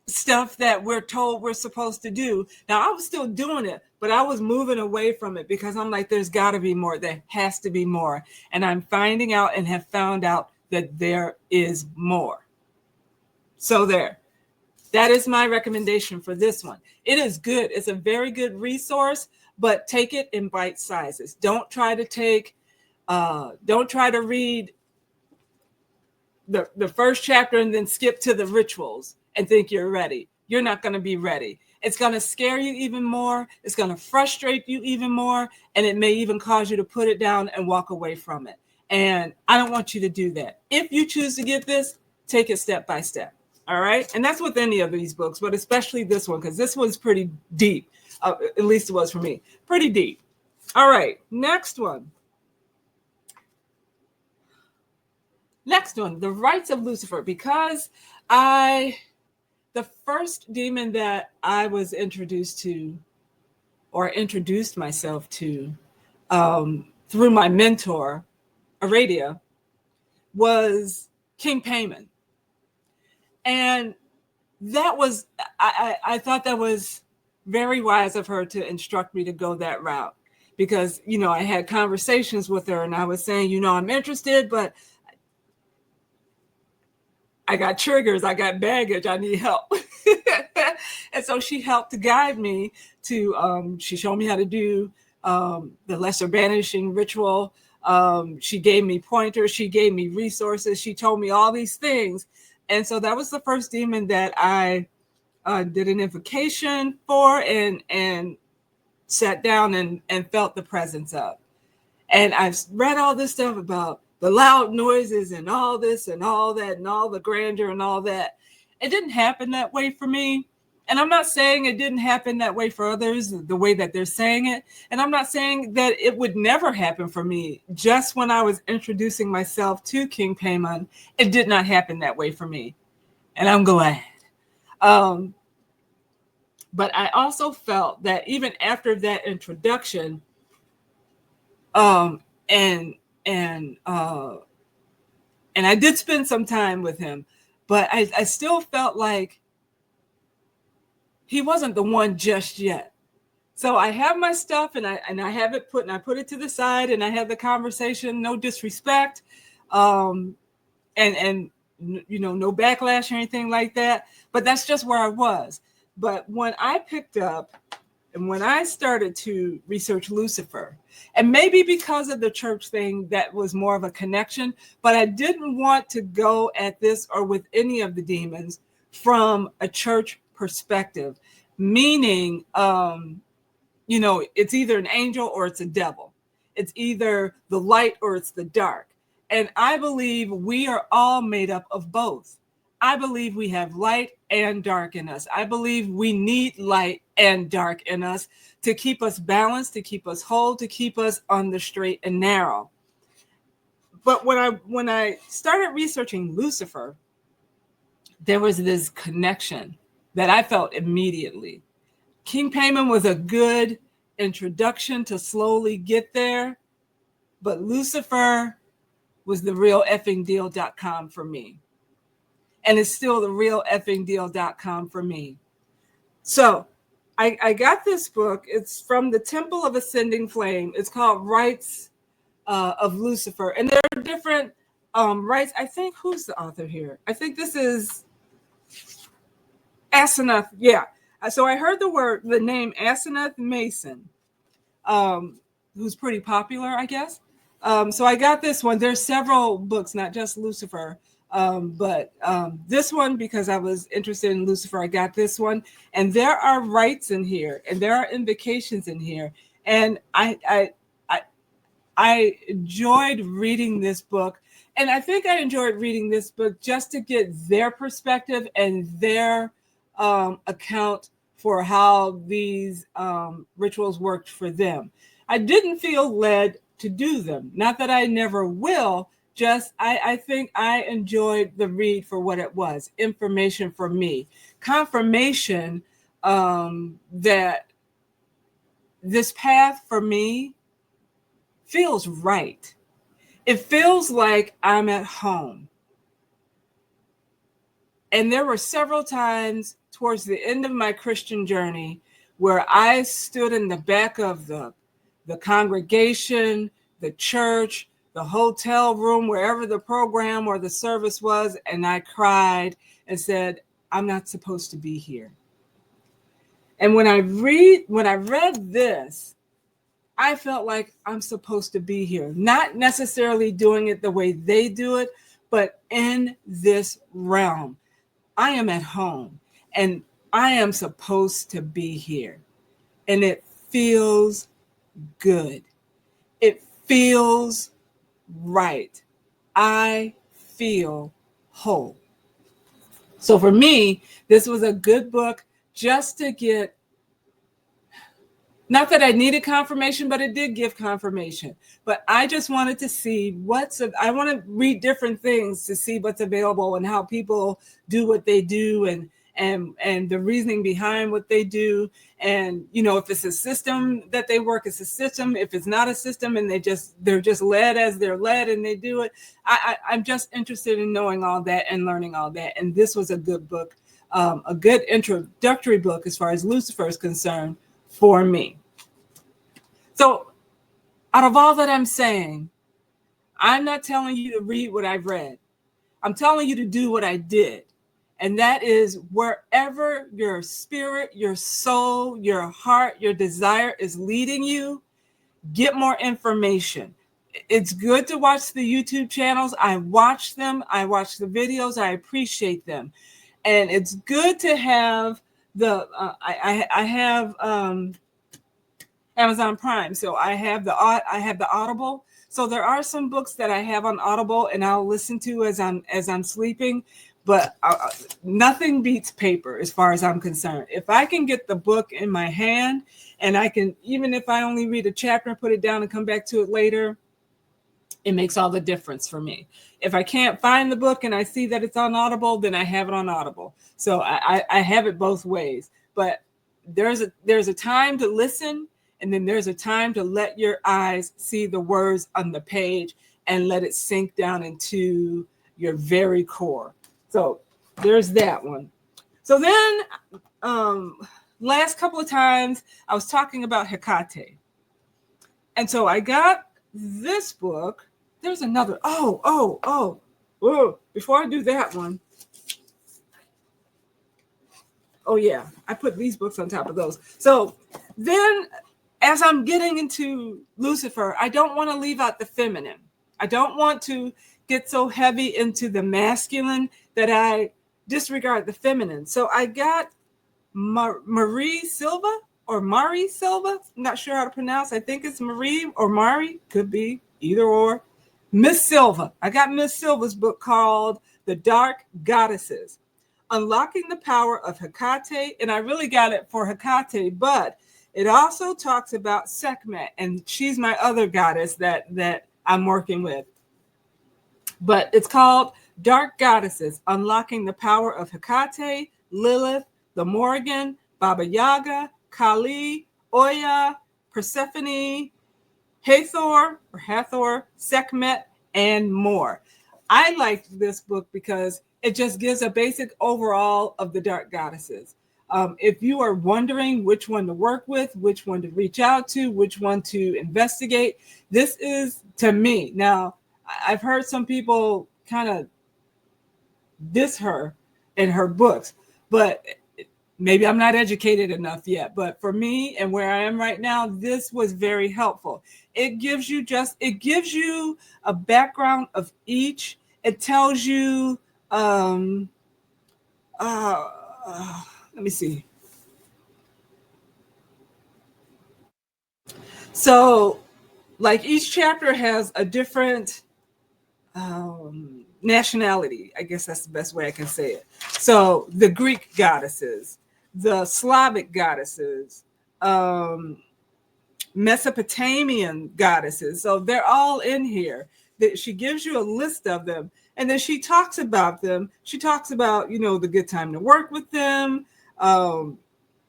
stuff that we're told we're supposed to do. Now, I was still doing it, but I was moving away from it because I'm like, there's got to be more. There has to be more. And I'm finding out and have found out that there is more. So there. That is my recommendation for this one. It is good. It's a very good resource, but take it in bite sizes. Don't try to read the first chapter and then skip to the rituals and think you're ready. You're not going to be ready. It's going to scare you even more. It's going to frustrate you even more. And it may even cause you to put it down and walk away from it. And I don't want you to do that. If you choose to get this, take it step by step. All right. And that's with any of these books, but especially this one, because this one's pretty deep. At least it was for me. Pretty deep. All right. Next one. The Rites of Lucifer. Because the first demon that I was introduced to, or introduced myself to, through my mentor, Aradia, was King Payman. And that was, I thought that was very wise of her to instruct me to go that route, because, I had conversations with her and I was saying, I'm interested, but I got triggers, I got baggage, I need help. And so she helped to guide me to, she showed me how to do the lesser banishing ritual. She gave me pointers, she gave me resources, she told me all these things. And so that was the first demon that I did an invocation for and sat down and felt the presence of. And I've read all this stuff about the loud noises and all this and all that and all the grandeur and all that. It didn't happen that way for me. And I'm not saying it didn't happen that way for others, the way that they're saying it. And I'm not saying that it would never happen for me. Just when I was introducing myself to King Payman, it did not happen that way for me. And I'm glad. But I also felt that even after that introduction, and I did spend some time with him, but I still felt like he wasn't the one just yet. So I have my stuff and I have it put, and I put it to the side, and I have the conversation, no disrespect, and no backlash or anything like that. But that's just where I was. But when I picked up and when I started to research Lucifer, and maybe because of the church thing, that was more of a connection, but I didn't want to go at this or with any of the demons from a church perspective, meaning, it's either an angel or it's a devil. It's either the light or it's the dark. And I believe we are all made up of both. I believe we have light and dark in us. I believe we need light and dark in us to keep us balanced, to keep us whole, to keep us on the straight and narrow. But when I started researching Lucifer, there was this connection that I felt immediately. King Payman was a good introduction to slowly get there, but Lucifer was the real effing deal.com for me. And it's still the real effing deal.com for me. So I got this book. It's from the Temple of Ascending Flame. It's called Rites of Lucifer. And there are different rites. I think, who's the author here? I think this is Asenath. Yeah. So I heard the name Asenath Mason, who's pretty popular, I guess. So I got this one. There's several books, not just Lucifer, but this one, because I was interested in Lucifer, I got this one. And there are rites in here, and there are invocations in here. And I enjoyed reading this book. And I think I enjoyed reading this book just to get their perspective and their account for how these rituals worked for them. I didn't feel led to do them. Not that I never will, just I think I enjoyed the read for what it was. Information for me. Confirmation that this path for me feels right. It feels like I'm at home. And there were several times towards the end of my Christian journey where I stood in the back of the congregation, the church, the hotel room, wherever the program or the service was, and I cried and said, I'm not supposed to be here. And when I read this, I felt like I'm supposed to be here, not necessarily doing it the way they do it, but in this realm. I am at home and I am supposed to be here. And it feels good. It feels right. I feel whole. So for me, this was a good book just to get, not that I needed confirmation, but it did give confirmation. But I just wanted to see I want to read different things to see what's available and how people do what they do and the reasoning behind what they do. And, if it's a system that they work, it's a system. If it's not a system and they're just led as they're led and they do it. I'm just interested in knowing all that and learning all that. And this was a good book, a good introductory book as far as Lucifer is concerned for me. So out of all that I'm saying, I'm not telling you to read what I've read. I'm telling you to do what I did. And that is wherever your spirit, your soul, your heart, your desire is leading you, get more information. It's good to watch the YouTube channels. I watch them. I watch the videos. I appreciate them. And it's good to have I have Amazon Prime. So I have the Audible. So there are some books that I have on Audible and I'll listen to as I'm sleeping, but nothing beats paper as far as I'm concerned. If I can get the book in my hand and I can, even if I only read a chapter and put it down and come back to it later, it makes all the difference for me. If I can't find the book and I see that it's on Audible, then I have it on Audible. So I have it both ways, but there's a time to listen. And then there's a time to let your eyes see the words on the page and let it sink down into your very core. So there's that one. So then last couple of times I was talking about Hecate. And so I got this book. There's another. Oh, before I do that one. Oh, yeah, I put these books on top of those. So then as I'm getting into Lucifer, I don't want to leave out the feminine. I don't want to get so heavy into the masculine that I disregard the feminine. So I got Marie Silva or Mari Silva. I'm not sure how to pronounce. I think it's Marie or Mari. Could be either or. Miss Silva. I got Miss Silva's book called The Dark Goddesses, Unlocking the Power of Hecate. And I really got it for Hecate, but it also talks about Sekhmet, and she's my other goddess that I'm working with. But it's called Dark Goddesses, Unlocking the Power of Hecate, Lilith, the Morrigan, Baba Yaga, Kali, Oya, Persephone, Hathor, Sekhmet, and more. I liked this book because it just gives a basic overall of the dark goddesses. If you are wondering which one to work with, which one to reach out to, which one to investigate, this is to me. Now, I've heard some people kind of diss her in her books, but maybe I'm not educated enough yet. But for me and where I am right now, this was very helpful. It gives you a background of each. It tells you, let me see. So, like each chapter has a different nationality. I guess that's the best way I can say it. So the Greek goddesses, the Slavic goddesses, Mesopotamian goddesses. So they're all in here. She gives you a list of them, and then she talks about them. She talks about, the good time to work with them,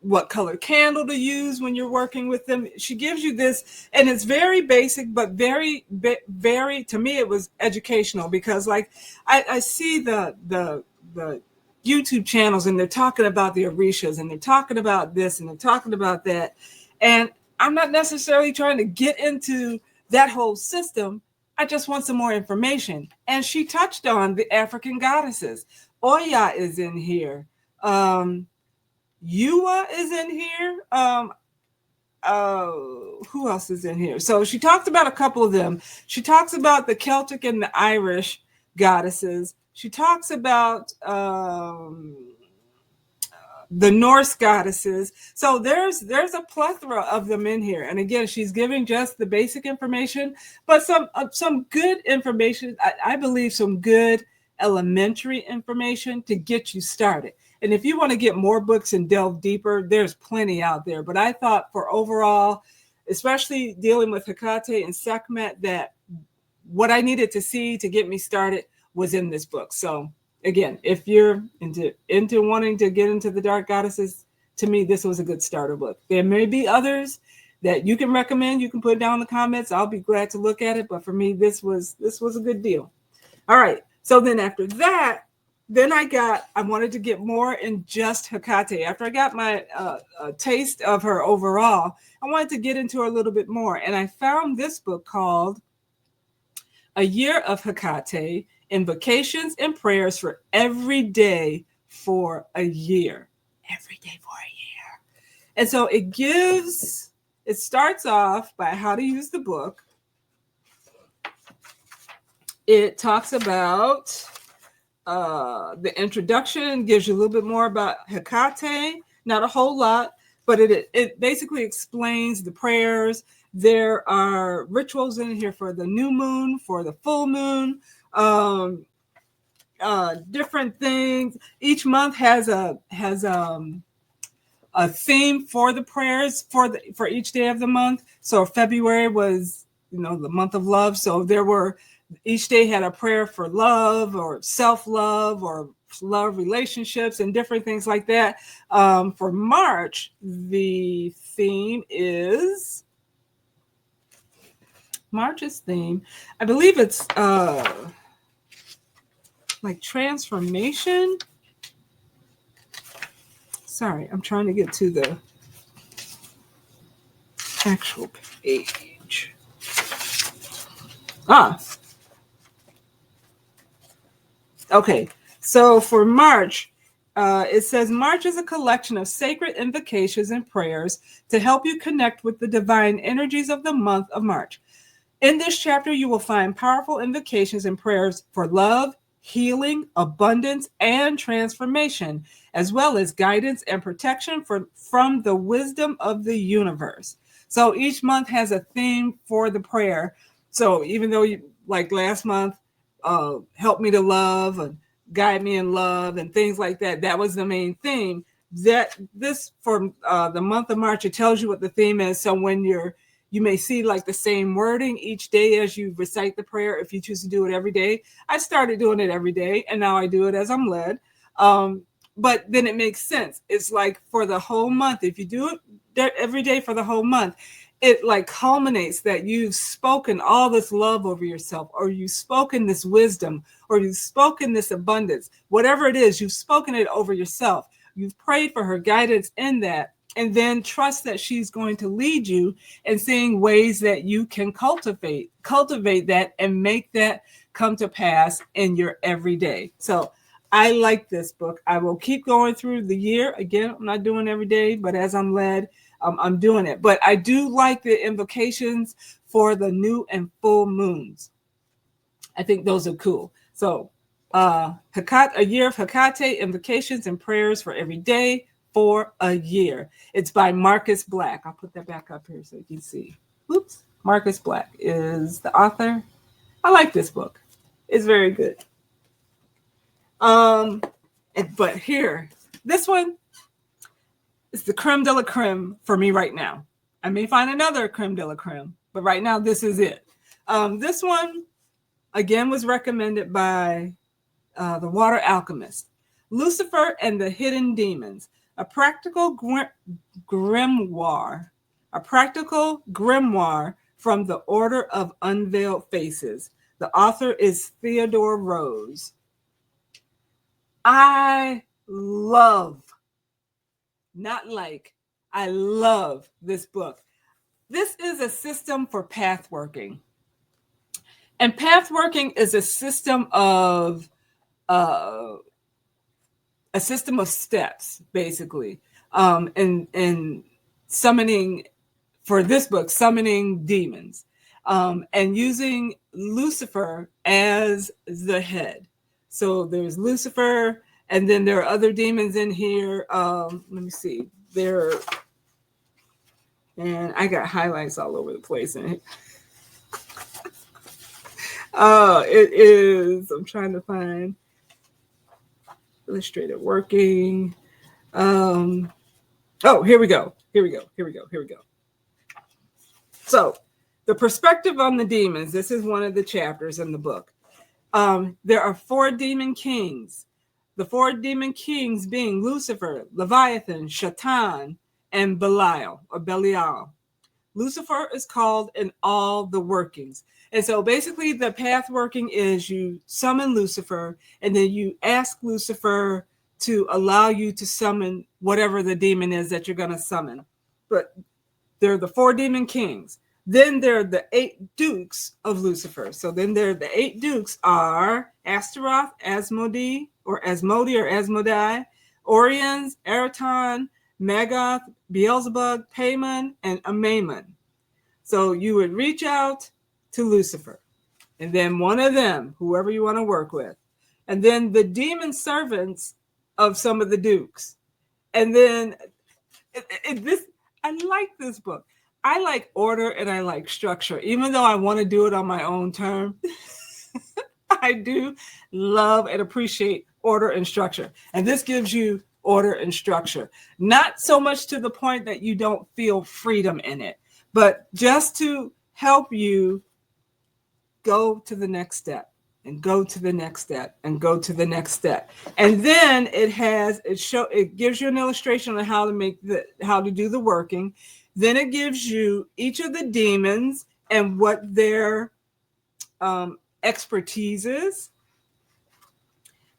what color candle to use when you're working with them. She gives you this, and it's very basic, but very, very, to me, it was educational, because like I see the YouTube channels, and they're talking about the Orishas, and they're talking about this, and they're talking about that. And I'm not necessarily trying to get into that whole system. I just want some more information. And she touched on the African goddesses. Oya is in here. Yua is in here. Who else is in here? So she talked about a couple of them. She talks about the Celtic and the Irish goddesses. She talks about the Norse goddesses. So there's a plethora of them in here. And again, she's giving just the basic information, but some good information. I believe some good elementary information to get you started. And if you want to get more books and delve deeper, there's plenty out there. But I thought for overall, especially dealing with Hecate and Sekhmet, that what I needed to see to get me started was in this book. So again, if you're into wanting to get into the dark goddesses, to me, this was a good starter book. There may be others that you can recommend. You can put down in the comments. I'll be glad to look at it. But for me, this was a good deal. All right. So then after that, then I wanted to get more in just Hecate. After I got my taste of her overall, I wanted to get into her a little bit more. And I found this book called A Year of Hecate, Invocations and Prayers for Every Day for a Year. Every day for a year. And so it starts off by how to use the book. It talks about the introduction, gives you a little bit more about Hecate, not a whole lot, but it basically explains the prayers. There are rituals in here for the new moon, for the full moon, different things. Each month has a theme for the prayers for each day of the month. So February was, the month of love. So each day had a prayer for love or self-love or love relationships and different things like that. For March, the theme is March's theme. I believe it's like transformation. Sorry, I'm trying to get to the actual page. Okay, so for March, it says March is a collection of sacred invocations and prayers to help you connect with the divine energies of the month of March. In this chapter, you will find powerful invocations and prayers for love, healing, abundance, and transformation, as well as guidance and protection from the wisdom of the universe. So each month has a theme for the prayer. So even though you, like last month, help me to love and guide me in love and things like that, that was the main theme. That this for the month of March, it tells you what the theme is. So when you may see like the same wording each day as you recite the prayer if you choose to do it every day. I started doing it every day, and now I do it as I'm led. But then it makes sense. It's like for the whole month, if you do it every day for the whole month, it like culminates that you've spoken all this love over yourself, or you've spoken this wisdom, or you've spoken this abundance. Whatever it is, you've spoken it over yourself. You've prayed for her guidance in that, and then trust that she's going to lead you and seeing ways that you can cultivate that and make that come to pass in your everyday. So I like this book. I will keep going through the year. Again, I'm not doing every day, but as I'm led, I'm doing it. But I do like the invocations for the new and full moons. I think those are cool. So a year of Hecate, invocations and prayers for every day for a year. It's by Marcus Black. I'll put that back up here so you can see. Oops. Marcus Black is the author. I like this book. It's very good. But here, this one is the creme de la creme for me right now. I may find another creme de la creme, but right now this is it. This one, again, was recommended by the Water Alchemist. Lucifer and the Hidden Demons, a practical grimoire from the Order of Unveiled Faces. The author is Theodore Rose. I love this book. This is a system for path working. And path working is a system of steps, basically. And summoning, for this book, summoning demons. And using Lucifer as the head. So there's Lucifer, and then there are other demons in here. Let me see. And I got highlights all over the place in it. It is, I'm trying to find illustrated working. Here we go. So the perspective on the demons, this is one of the chapters in the book. There are 4 demon kings. The 4 demon kings being Lucifer, Leviathan, Shaitan, and Belial. Lucifer is called in all the workings. And so basically the path working is you summon Lucifer, and then you ask Lucifer to allow you to summon whatever the demon is that you're going to summon. But there are the 4 demon kings. Then there are the 8 dukes of Lucifer. So then there are the 8 dukes are Astaroth, Asmodee, or Asmodai, Orions, Eraton, Magoth, Beelzebub, Paimon, and Amaimon. So you would reach out to Lucifer, and then one of them, whoever you want to work with, and then the demon servants of some of the dukes. And then I like this book. I like order and I like structure, even though I want to do it on my own term. I do love and appreciate order and structure. And this gives you order and structure, not so much to the point that you don't feel freedom in it, but just to help you go to the next step and go to the next step and go to the next step. And then it gives you an illustration on how to do the working. Then it gives you each of the demons and what their expertise is.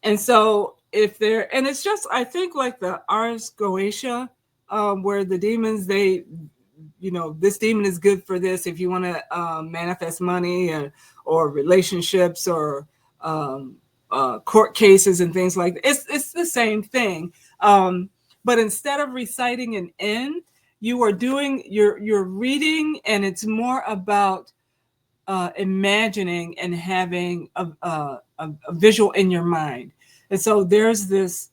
And so it's just, I think, like the Ars Goetia, where the demons, this demon is good for this if you want to manifest money or relationships or court cases and things like that. It's the same thing. But instead of reciting an end, you're reading, and it's more about imagining and having a visual in your mind. And so there's this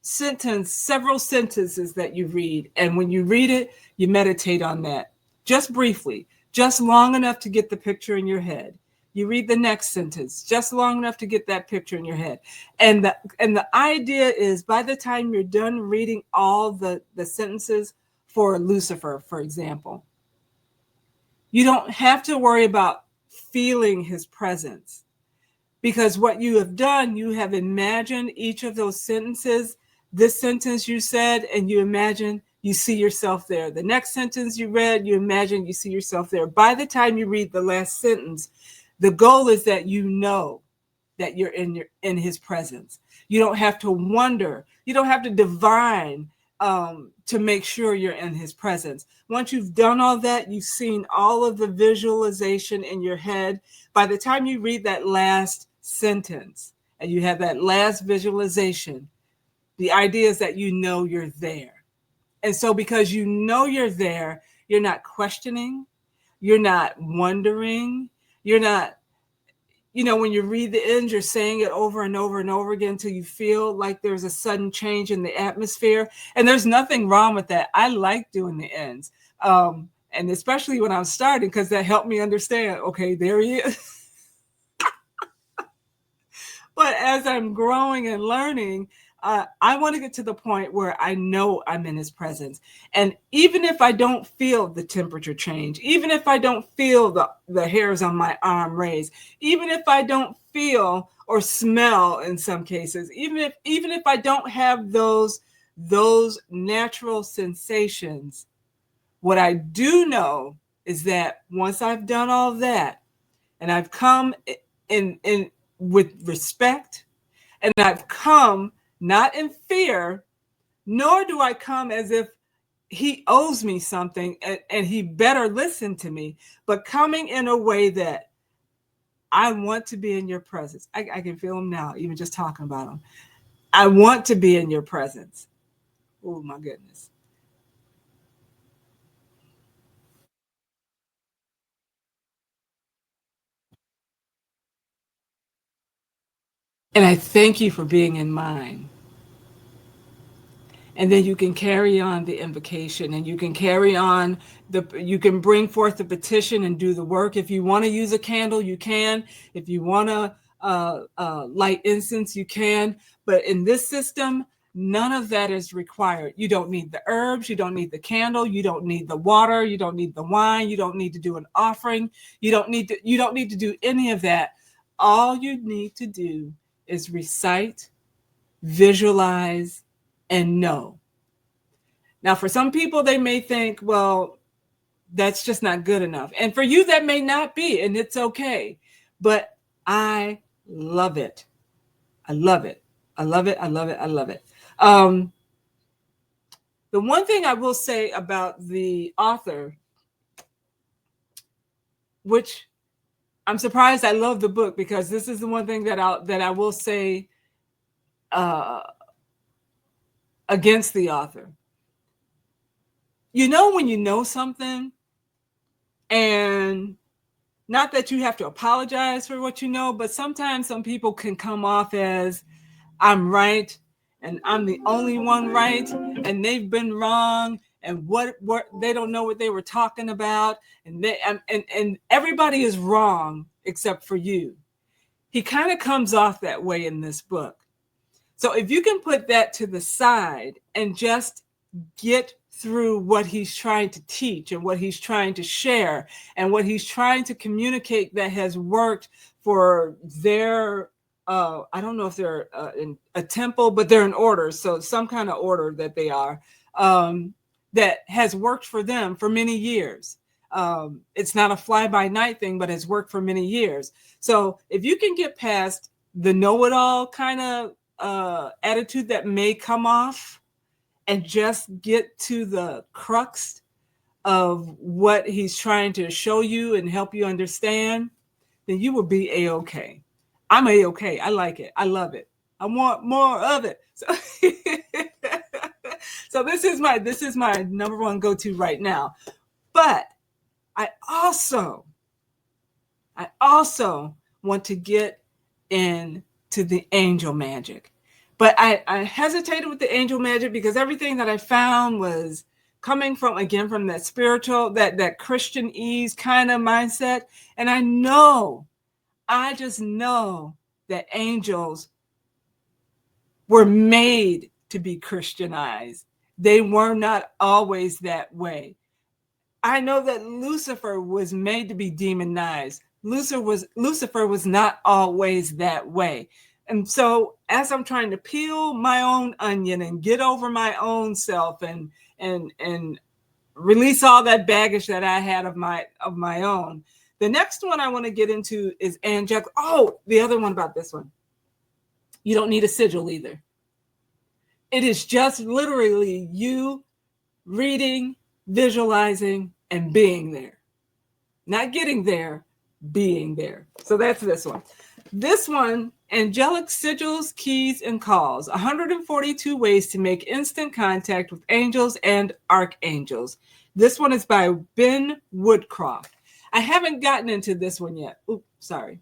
sentence, several sentences that you read. And when you read it, you meditate on that just briefly, just long enough to get the picture in your head. You read the next sentence, just long enough to get that picture in your head. And the idea is by the time you're done reading all the sentences for Lucifer, for example, you don't have to worry about feeling his presence. Because what you have done, you have imagined each of those sentences. This sentence you said, and you imagine you see yourself there. The next sentence you read, you imagine you see yourself there. By the time you read the last sentence, the goal is that you know that you're in his presence. You don't have to wonder. You don't have to divine to make sure you're in his presence. Once you've done all that, you've seen all of the visualization in your head. By the time you read that last sentence and you have that last visualization, the idea is that you know you're there. And so because you know you're there, you're not questioning, you're not wondering, you're not, when you read the ends, you're saying it over and over and over again until you feel like there's a sudden change in the atmosphere. And there's nothing wrong with that. I like doing the ends. And especially when I'm starting, because that helped me understand, okay, there he is. But as I'm growing and learning, I want to get to the point where I know I'm in his presence. And even if I don't feel the temperature change, even if I don't feel the hairs on my arm raise, even if I don't feel or smell in some cases, even if I don't have those natural sensations, what I do know is that once I've done all that and I've come in with respect, and I've come not in fear, nor do I come as if he owes me something and he better listen to me, but coming in a way that I want to be in your presence. I can feel him now, even just talking about him. I want to be in your presence. Oh my goodness. And I thank you for being in mine. And then you can carry on the invocation, and you can carry on you can bring forth the petition and do the work. If you want to use a candle, you can. If you want to light incense, you can. But in this system, none of that is required. You don't need the herbs, you don't need the candle, you don't need the water, you don't need the wine, you don't need to do an offering, you don't need to do any of that. All you need to do is recite, visualize, and know. Now, for some people, they may think, well, that's just not good enough. And for you, that may not be, and it's okay. But I love it. I love it. I love it. I love it. I love it. The one thing I will say about the author, which I'm surprised I love the book, because this is the one thing that I will say against the author. When you know something, and not that you have to apologize for what you know, but sometimes some people can come off as, I'm right and I'm the only one right and they've been wrong, and what they don't know what they were talking about, and and everybody is wrong except for you. He kind of comes off that way in this book. So if you can put that to the side and just get through what he's trying to teach and what he's trying to share and what he's trying to communicate that has worked for their, I don't know if they're in a temple, but they're in order. So some kind of order that they are, that has worked for them for many years. It's not a fly-by-night thing, but has worked for many years. So if you can get past the know-it-all kind of attitude that may come off, and just get to the crux of what he's trying to show you and help you understand, then you will be A-okay. I'm A-okay. I like it. I love it. I want more of it. So this is my number one go-to right now. But I I also want to get into the angel magic. But I hesitated with the angel magic because everything that I found was coming from, again, from that spiritual, that Christian ease kind of mindset. And I just know that angels were made to be Christianized. They were not always that way. I know that Lucifer was made to be demonized. Lucifer was not always that way. And so as I'm trying to peel my own onion and get over my own self and release all that baggage that I had of my own, the next one I want to get into is angelic. Oh, the other one about this one. You don't need a sigil either. It is just literally you reading, visualizing, and being there. Not getting there, being there. So that's this one. This one, Angelic Sigils, Keys, and Calls, 142 Ways to Make Instant Contact with Angels and Archangels. This one is by Ben Woodcroft. I haven't gotten into this one yet. Oops, sorry.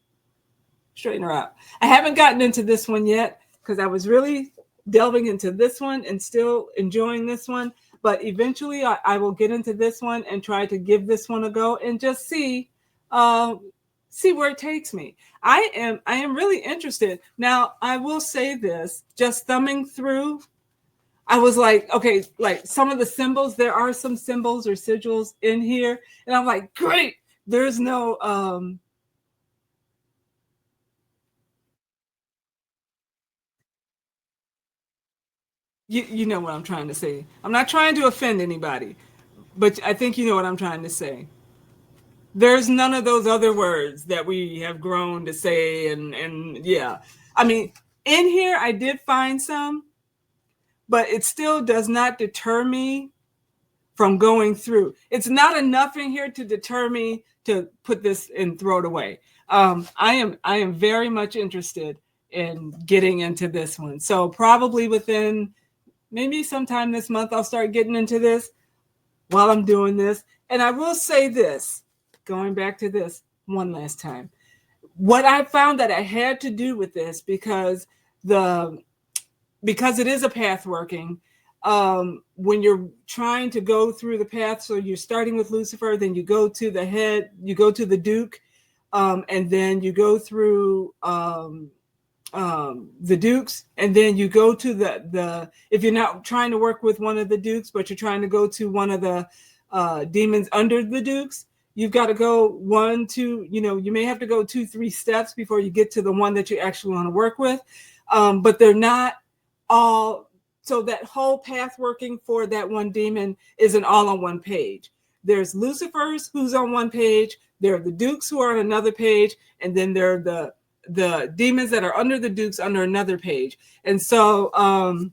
Straighten her out. I haven't gotten into this one yet because I was really delving into this one and still enjoying this one. But eventually I will get into this one and try to give this one a go and just see where it takes me. I am really interested. Now, I will say this, just thumbing through, I was like, okay, like some of the symbols, there are some symbols or sigils in here. And I'm like, great, there's no you know what I'm trying to say. I'm not trying to offend anybody, but I think you know what I'm trying to say. There's none of those other words that we have grown to say, and yeah. I mean, in here I did find some, but it still does not deter me from going through. It's not enough in here to deter me to put this and throw it away. I am very much interested in getting into this one. So probably within maybe sometime this month, I'll start getting into this while I'm doing this. And I will say this, going back to this one last time, what I found that I had to do with this because it is a path working. When you're trying to go through the path, so you're starting with Lucifer, then you go to the head, you go to the Duke, and then you go through the Dukes, and then you go to the if you're not trying to work with one of the Dukes, but you're trying to go to one of the demons under the Dukes, you've got to go 1, 2, you may have to go 2, 3 steps before you get to the one that you actually want to work with. But they're not all, so that whole path working for that one demon isn't all on one page. There's Lucifer's who's on one page, there are the Dukes who are on another page, and then there are the demons that are under the Dukes under another page. And so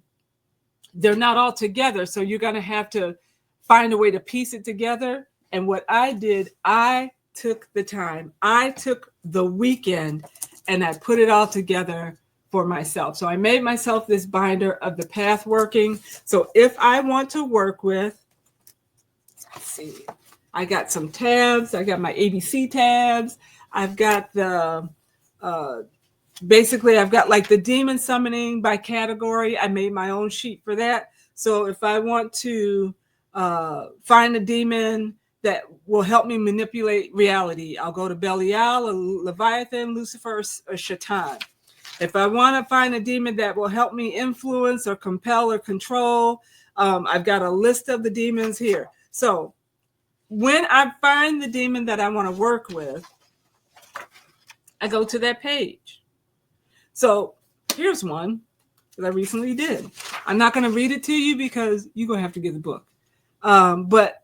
they're not all together. So you're going to have to find a way to piece it together. And what I did, I took the time, I took the weekend, and I put it all together for myself. So I made myself this binder of the path working. So if I want to work with, let's see, I got some tabs. I got my ABC tabs. I've got the, basically I've got like the demon summoning by category. I made my own sheet for that. So if I want to find a demon that will help me manipulate reality, I'll go to Belial, Leviathan, Lucifer, or Shaitan. If I want to find a demon that will help me influence or compel or control, I've got a list of the demons here. So when I find the demon that I want to work with, I go to that page. So here's one that I recently did. I'm not going to read it to you because you're going to have to get the book. But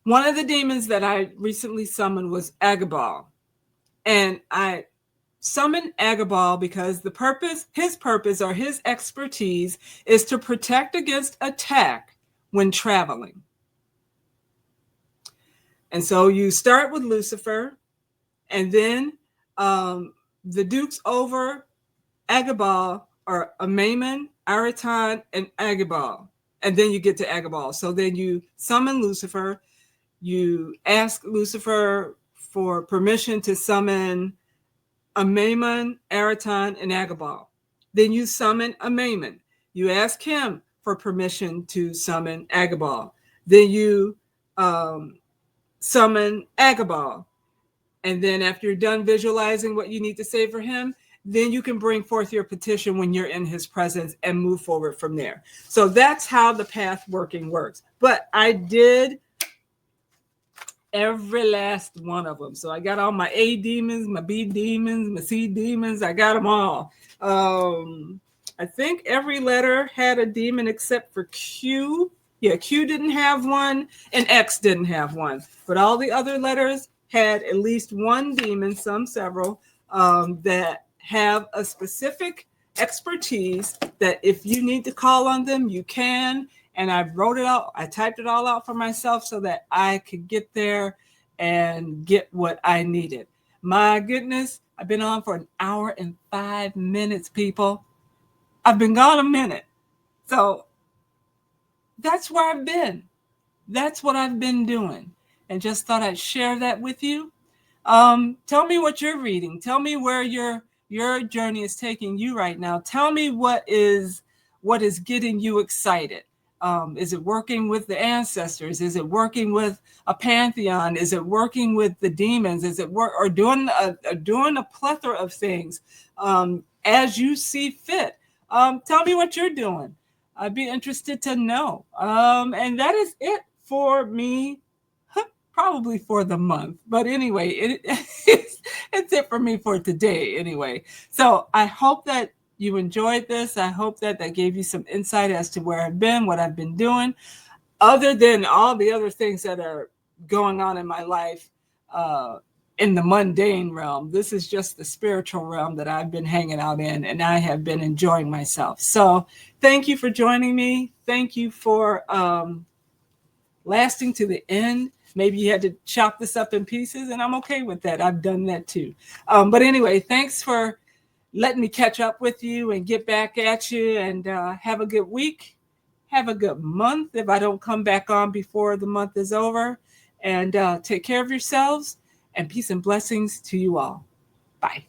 one of the demons that I recently summoned was Agabal. And I summoned Agabal because his purpose or his expertise is to protect against attack when traveling. And so you start with Lucifer, and then the Dukes over Agabal are Amaman, Araton, and Agabal. And then you get to Agabal. So then you summon Lucifer, you ask Lucifer for permission to summon Amaymon, Araton, and Agabal. Then you summon Amaymon. You ask him for permission to summon Agabal. Then you summon Agabal. And then after you're done visualizing what you need to say for him, then you can bring forth your petition when you're in his presence and move forward from there. So that's how the path working works. But I did every last one of them. So I got all my A demons, my B demons, my C demons. I got them all. I think every letter had a demon except for Q. Yeah, Q didn't have one and X didn't have one. But all the other letters had at least one demon, some several, that have a specific expertise that if you need to call on them, you can. And I wrote it out. I typed it all out for myself so that I could get there and get what I needed. My goodness, I've been on for 1 hour and 5 minutes, people. I've been gone a minute. So that's where I've been. That's what I've been doing. And just thought I'd share that with you. Tell me what you're reading. Tell me where your journey is taking you right now. Tell me what is getting you excited. Is it working with the ancestors? Is it working with a pantheon? Is it working with the demons? Is it doing a plethora of things as you see fit? Tell me what you're doing. I'd be interested to know. And that is it for me, probably for the month. But anyway, it's it for me for today anyway. So I hope that you enjoyed this. I hope that gave you some insight as to where I've been, what I've been doing, other than all the other things that are going on in my life in the mundane realm. This is just the spiritual realm that I've been hanging out in, and I have been enjoying myself. So thank you for joining me. Thank you for lasting to the end. Maybe you had to chop this up in pieces, and I'm okay with that. I've done that too. But anyway, thanks for letting me catch up with you and get back at you, and have a good week. Have a good month if I don't come back on before the month is over. And take care of yourselves, and peace and blessings to you all. Bye.